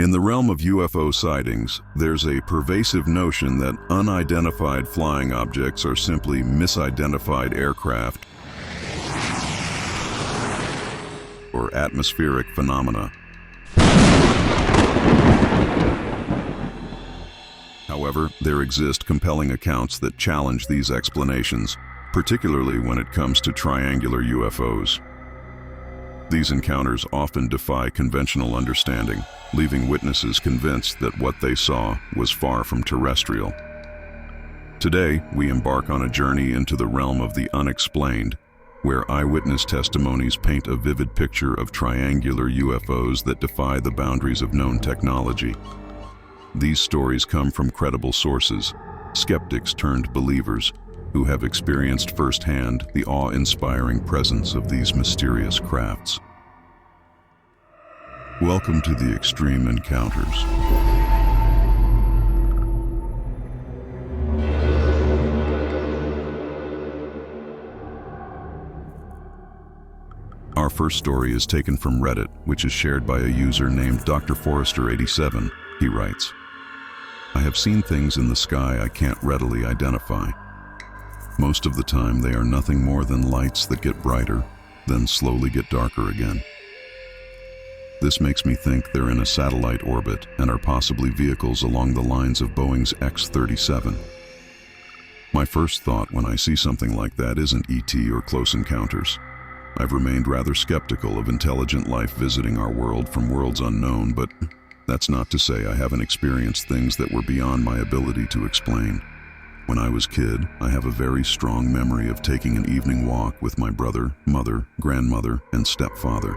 In the realm of UFO sightings, there's a pervasive notion that unidentified flying objects are simply misidentified aircraft or atmospheric phenomena. However, there exist compelling accounts that challenge these explanations, particularly when it comes to triangular UFOs. These encounters often defy conventional understanding, leaving witnesses convinced that what they saw was far from terrestrial. Today, we embark on a journey into the realm of the unexplained, where eyewitness testimonies paint a vivid picture of triangular UFOs that defy the boundaries of known technology. These stories come from credible sources, skeptics turned believers, who have experienced firsthand the awe-inspiring presence of these mysterious crafts. Welcome to the Extreme Encounters. Our first story is taken from Reddit, which is shared by a user named Dr. Forrester87. He writes, "I have seen things in the sky I can't readily identify. Most of the time they are nothing more than lights that get brighter, then slowly get darker again. This makes me think they're in a satellite orbit and are possibly vehicles along the lines of Boeing's X-37. My first thought when I see something like that isn't ET or Close Encounters. I've remained rather skeptical of intelligent life visiting our world from worlds unknown, but that's not to say I haven't experienced things that were beyond my ability to explain. When I was a kid, I have a very strong memory of taking an evening walk with my brother, mother, grandmother, and stepfather.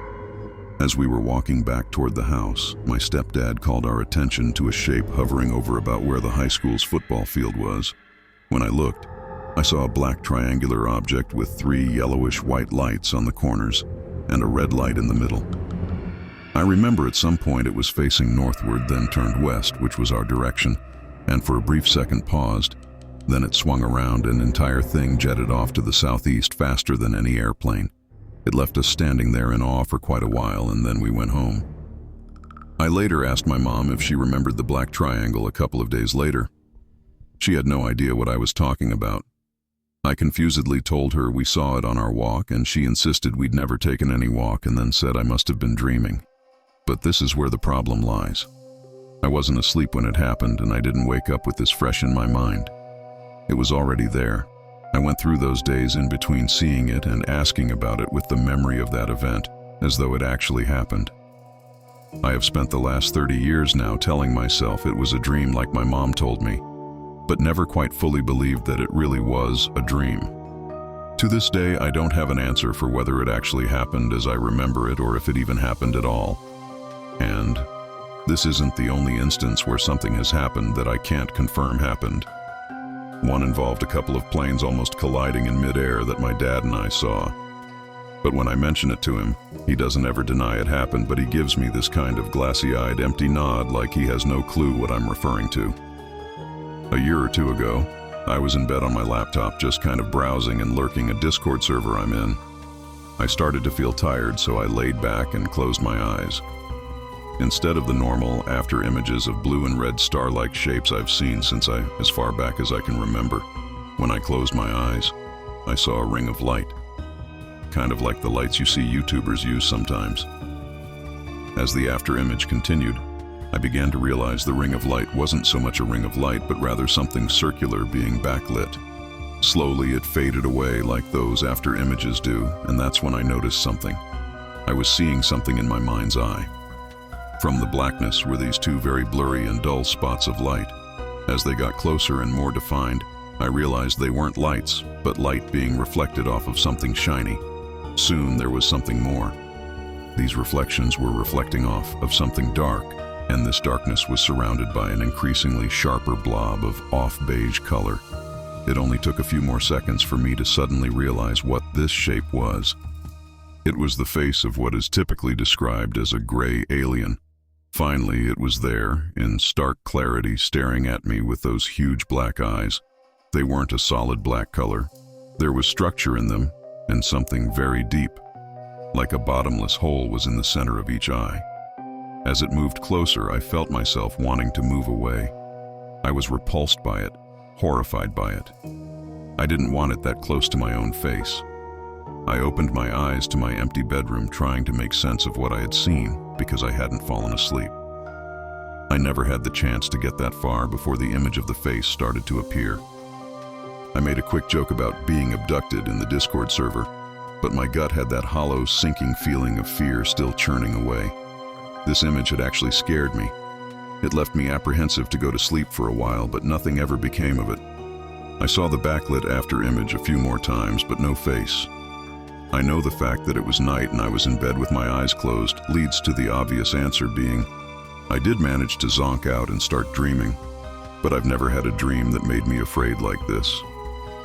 As we were walking back toward the house, my stepdad called our attention to a shape hovering over about where the high school's football field was. When I looked, I saw a black triangular object with 3 yellowish-white lights on the corners and a red light in the middle. I remember at some point it was facing northward, then turned west, which was our direction, and for a brief second paused. Then it swung around and the entire thing jetted off to the southeast faster than any airplane. It left us standing there in awe for quite a while, and then we went home. I later asked my mom if she remembered the black triangle a couple of days later. She had no idea what I was talking about. I confusedly told her we saw it on our walk, and she insisted we'd never taken any walk and then said I must have been dreaming. But this is where the problem lies. I wasn't asleep when it happened, and I didn't wake up with this fresh in my mind. It was already there. I went through those days in between seeing it and asking about it with the memory of that event, as though it actually happened. I have spent the last 30 years now telling myself it was a dream like my mom told me, but never quite fully believed that it really was a dream. To this day, I don't have an answer for whether it actually happened as I remember it or if it even happened at all. And this isn't the only instance where something has happened that I can't confirm happened. One involved a couple of planes almost colliding in midair that my dad and I saw. But when I mention it to him, he doesn't ever deny it happened, but he gives me this kind of glassy-eyed, empty nod like he has no clue what I'm referring to. A year or two ago, I was in bed on my laptop just kind of browsing and lurking a Discord server I'm in. I started to feel tired, so I laid back and closed my eyes. Instead of the normal after images of blue and red star-like shapes I've seen since as far back as I can remember, when I closed my eyes, I saw a ring of light. Kind of like the lights you see YouTubers use sometimes. As the after image continued, I began to realize the ring of light wasn't so much a ring of light, but rather something circular being backlit. Slowly it faded away like those after images do, and that's when I noticed something. I was seeing something in my mind's eye. From the blackness were these 2 very blurry and dull spots of light. As they got closer and more defined, I realized they weren't lights, but light being reflected off of something shiny. Soon there was something more. These reflections were reflecting off of something dark, and this darkness was surrounded by an increasingly sharper blob of off-beige color. It only took a few more seconds for me to suddenly realize what this shape was. It was the face of what is typically described as a gray alien. Finally, it was there, in stark clarity, staring at me with those huge black eyes. They weren't a solid black color. There was structure in them, and something very deep, like a bottomless hole, was in the center of each eye. As it moved closer, I felt myself wanting to move away. I was repulsed by it, horrified by it. I didn't want it that close to my own face. I opened my eyes to my empty bedroom, trying to make sense of what I had seen because I hadn't fallen asleep. I never had the chance to get that far before the image of the face started to appear. I made a quick joke about being abducted in the Discord server, but my gut had that hollow, sinking feeling of fear still churning away. This image had actually scared me. It left me apprehensive to go to sleep for a while, but nothing ever became of it. I saw the backlit after image a few more times, but no face. I know the fact that it was night and I was in bed with my eyes closed leads to the obvious answer being, I did manage to zonk out and start dreaming, but I've never had a dream that made me afraid like this.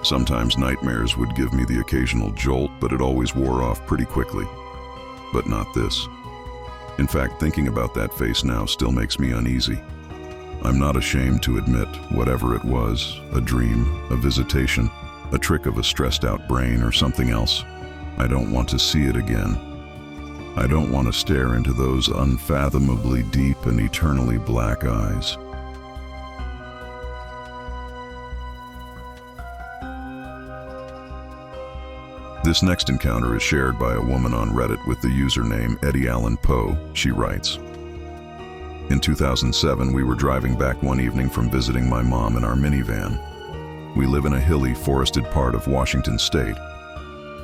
Sometimes nightmares would give me the occasional jolt, but it always wore off pretty quickly. But not this. In fact, thinking about that face now still makes me uneasy. I'm not ashamed to admit whatever it was, a dream, a visitation, a trick of a stressed out brain or something else. I don't want to see it again. I don't want to stare into those unfathomably deep and eternally black eyes. This next encounter is shared by a woman on Reddit with the username Eddie Allen Poe. She writes, in 2007, we were driving back one evening from visiting my mom in our minivan. We live in a hilly, forested part of Washington state.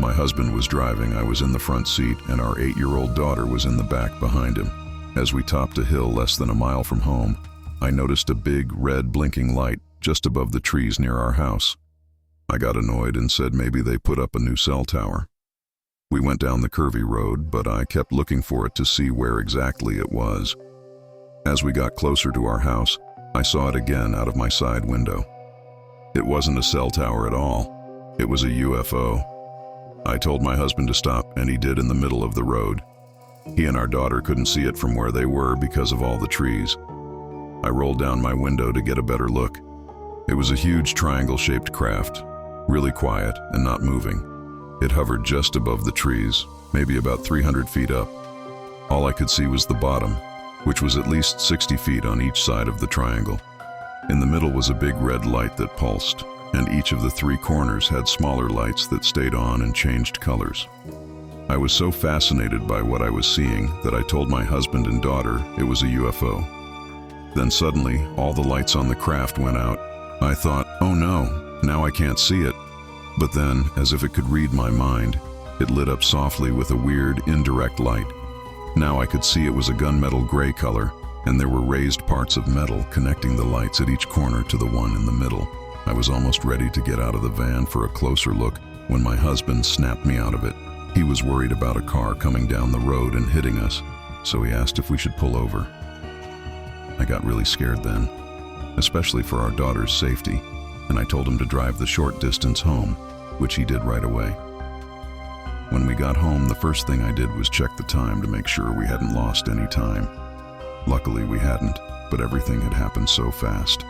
My husband was driving, I was in the front seat, and our 8-year-old daughter was in the back behind him. As we topped a hill less than a mile from home, I noticed a big, red, blinking light just above the trees near our house. I got annoyed and said maybe they put up a new cell tower. We went down the curvy road, but I kept looking for it to see where exactly it was. As we got closer to our house, I saw it again out of my side window. It wasn't a cell tower at all. It was a UFO. I told my husband to stop, and he did in the middle of the road. He and our daughter couldn't see it from where they were because of all the trees. I rolled down my window to get a better look. It was a huge triangle-shaped craft, really quiet and not moving. It hovered just above the trees, maybe about 300 feet up. All I could see was the bottom, which was at least 60 feet on each side of the triangle. In the middle was a big red light that pulsed, and each of the 3 corners had smaller lights that stayed on and changed colors. I was so fascinated by what I was seeing that I told my husband and daughter it was a UFO. Then suddenly, all the lights on the craft went out. I thought, oh no, now I can't see it. But then, as if it could read my mind, it lit up softly with a weird, indirect light. Now I could see it was a gunmetal gray color, and there were raised parts of metal connecting the lights at each corner to the one in the middle. I was almost ready to get out of the van for a closer look when my husband snapped me out of it. He was worried about a car coming down the road and hitting us, so he asked if we should pull over. I got really scared then, especially for our daughter's safety, and I told him to drive the short distance home, which he did right away. When we got home, the first thing I did was check the time to make sure we hadn't lost any time. Luckily, we hadn't, but everything had happened so fast.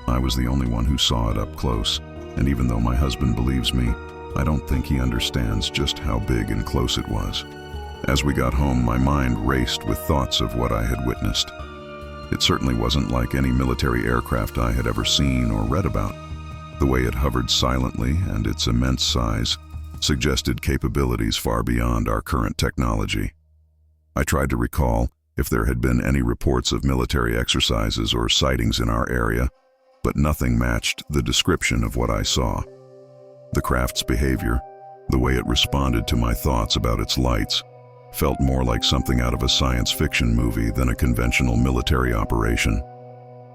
I was the only one who saw it up close, and even though my husband believes me, I don't think he understands just how big and close it was. As we got home, my mind raced with thoughts of what I had witnessed. It certainly wasn't like any military aircraft I had ever seen or read about. The way it hovered silently and its immense size suggested capabilities far beyond our current technology. I tried to recall if there had been any reports of military exercises or sightings in our area, but nothing matched the description of what I saw. The craft's behavior, the way it responded to my thoughts about its lights, felt more like something out of a science fiction movie than a conventional military operation.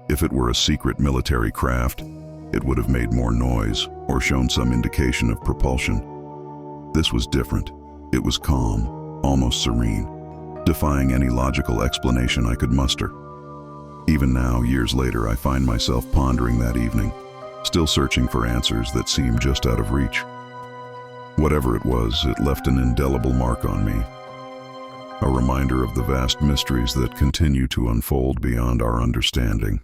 If it were a secret military craft, it would have made more noise or shown some indication of propulsion. This was different. It was calm, almost serene, defying any logical explanation I could muster. Even now, years later, I find myself pondering that evening, still searching for answers that seem just out of reach. Whatever it was, it left an indelible mark on me, a reminder of the vast mysteries that continue to unfold beyond our understanding.